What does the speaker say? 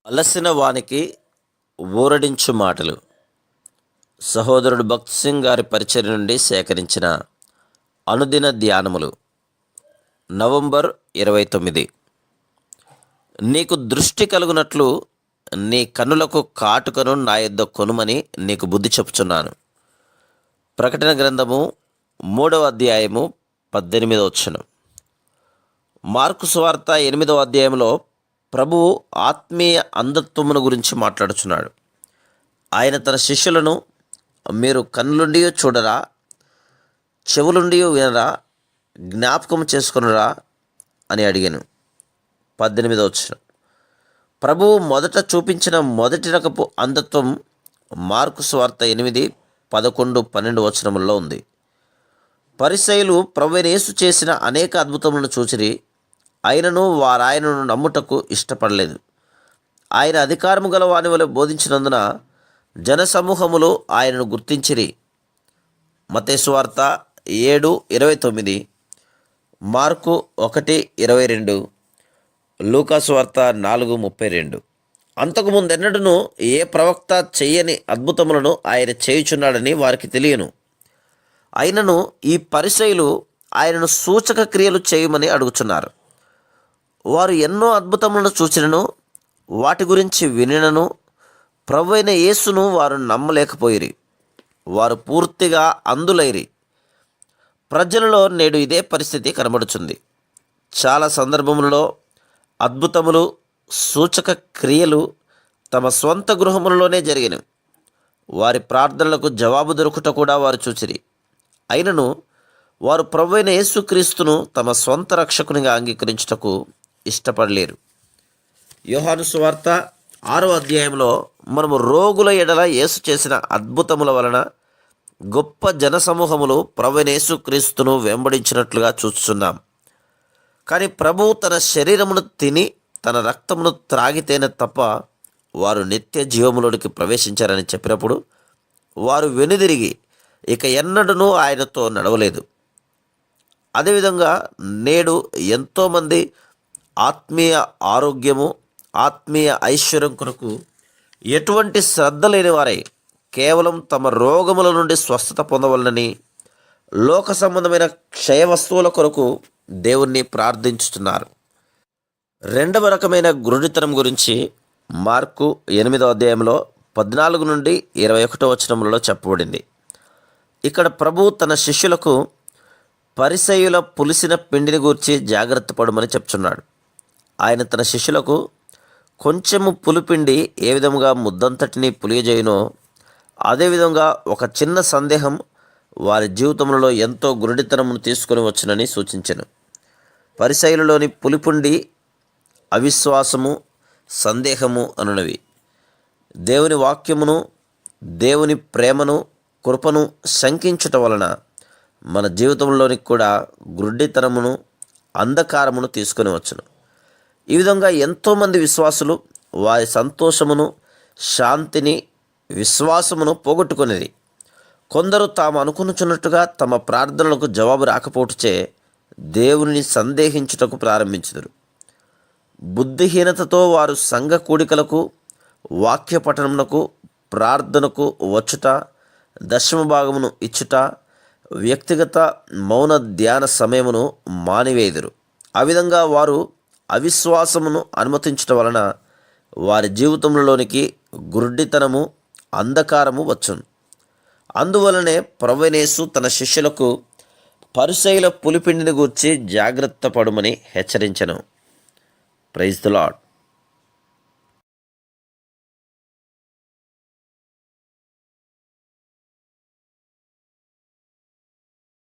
అలసిన వానికి ఊరడించు మాటలు. సహోదరుడు భక్త్ సింగ్ గారి పరిచర్య నుండి సేకరించిన అనుదిన ధ్యానములు. నవంబర్ 29. నీకు దృష్టి కలుగునట్లు నీ కన్నులకు కాటుకను నా యొద్ద కొనుమని నీకు బుద్ధి చెప్పుచున్నాను. ప్రకటన గ్రంథము 3వ అధ్యాయము 18వ వచనం. మార్కు సువార్త 8వ అధ్యాయంలో ప్రభువు ఆత్మీయ అంధత్వమును గురించి మాట్లాడుచున్నాడు. ఆయన తన శిష్యులను, మీరు కన్నులుండి చూడరా, చెవులుండి వినరా, జ్ఞాపకం చేసుకునరా అని అడిగాను. 18వ వచనం. ప్రభువు మొదట చూపించిన మొదటి రకపు అంధత్వం మార్కు సువార్త 8, 11, 12 వచనములలో ఉంది. పరిసయ్యులు ప్రభువైన యేసు చేసిన అనేక అద్భుతములను చూచిరి, అయినను వారాయనను నమ్ముటకు ఇష్టపడలేదు. ఆయన అధికారము గల వాని వలె బోధించినందున జనసమూహములు ఆయనను గుర్తించిరి. మత్తయి సువార్త 7:29, మార్కు 1:22, లూకా సువార్త 4:32. అంతకుముందెన్నడూను ఏ ప్రవక్త చెయ్యని అద్భుతములను ఆయన చేయుచున్నాడని వారికి తెలియను. అయినను ఈ పరిసయ్యులు ఆయనను సూచక క్రియలు చేయమని అడుగుచున్నారు. వారు ఎన్నో అద్భుతములను చూచినను, వాటి గురించి వినినను ప్రభువైన యేసును వారు నమ్మలేకపోయిరి. వారు పూర్తిగా అంధులైరి. ప్రజలలో నేడు ఇదే పరిస్థితి కనబడుచుంది. చాలా సందర్భములలో అద్భుతములు, సూచక క్రియలు తమ స్వంత గృహములలోనే జరిగినవి. వారి ప్రార్థనలకు జవాబు దొరుకుట కూడా వారు చూచిరి. అయినను వారు ప్రభువైన యేసుక్రీస్తును తమ స్వంత రక్షకునిగా అంగీకరించుటకు ఇష్టపడలేరు. యోహాను సువార్త 6వ అధ్యాయంలో మనము రోగుల ఎడల యేసు చేసిన అద్భుతముల వలన గొప్ప జనసమూహములు ప్రభువైన యేసుక్రీస్తును వెంబడించినట్లుగా చూస్తున్నాం. కానీ ప్రభువు తన శరీరమును తిని తన రక్తమును త్రాగితేనే తప్ప వారు నిత్య జీవములోనికి ప్రవేశించారని చెప్పినప్పుడు వారు వెనుదిరిగి ఇక ఎన్నడూనూ ఆయనతో నడవలేదు. అదేవిధంగా నేడు ఎంతోమంది ఆత్మీయ ఆరోగ్యము, ఆత్మీయ ఐశ్వర్యం కొరకు ఎటువంటి శ్రద్ధ లేని వారై కేవలం తమ రోగముల నుండి స్వస్థత పొందవలనని లోక సంబంధమైన క్షయ వస్తువుల కొరకు దేవుణ్ణి ప్రార్థించుతున్నారు. రెండవ రకమైన గురుడితనం గురించి మార్కు 8వ అధ్యాయంలో 14 నుండి 21 వచనములలో చెప్పబడింది. ఇక్కడ ప్రభువు తన శిష్యులకు పరిసయ్యుల పులిసిన పిండిని గూర్చి జాగ్రత్త పడమని చెప్తున్నాడు. ఆయన తన శిష్యులకు కొంచెము పులిపిండి ఏ విధముగా ముద్దంతటిని పులియజేయునో అదేవిధంగా ఒక చిన్న సందేహం వారి జీవితంలో ఎంతో గురుడితనమును తీసుకొని వచ్చునని సూచించెను. పరిసయ్యులలోని పులిపిండి అవిశ్వాసము, సందేహము అనునవి. దేవుని వాక్యమును, దేవుని ప్రేమను, కృపను శంకించుట వలన మన జీవితంలోనికి కూడా గుడ్డితనమును, అంధకారమును తీసుకొని వచ్చును. ఈ విధంగా ఎంతోమంది విశ్వాసులు వారి సంతోషమును, శాంతిని, విశ్వాసమును పోగొట్టుకునేది. కొందరు తాము అనుకునుచున్నట్టుగా తమ ప్రార్థనలకు జవాబు రాకపోవటచే దేవుని సందేహించుటకు ప్రారంభించుదురు. బుద్ధిహీనతతో వారు సంఘ కూడికలకు, వాక్య పఠనమునకు, ప్రార్థనకు వచ్చుట, దశమ భాగమును ఇచ్చుట, వ్యక్తిగత మౌన ధ్యాన సమయమును మానివేయుదురు. ఆ విధంగా వారు అవిశ్వాసమును అనుమతించటం వలన వారి జీవితంలోనికి గుడ్డితనము, అంధకారము వచ్చును. అందువలనే ప్రభువైన యేసు తన శిష్యులకు పరిసయ్యుల పులిపిండిని గూర్చి జాగ్రత్త పడుమని హెచ్చరించెను. Praise the lord.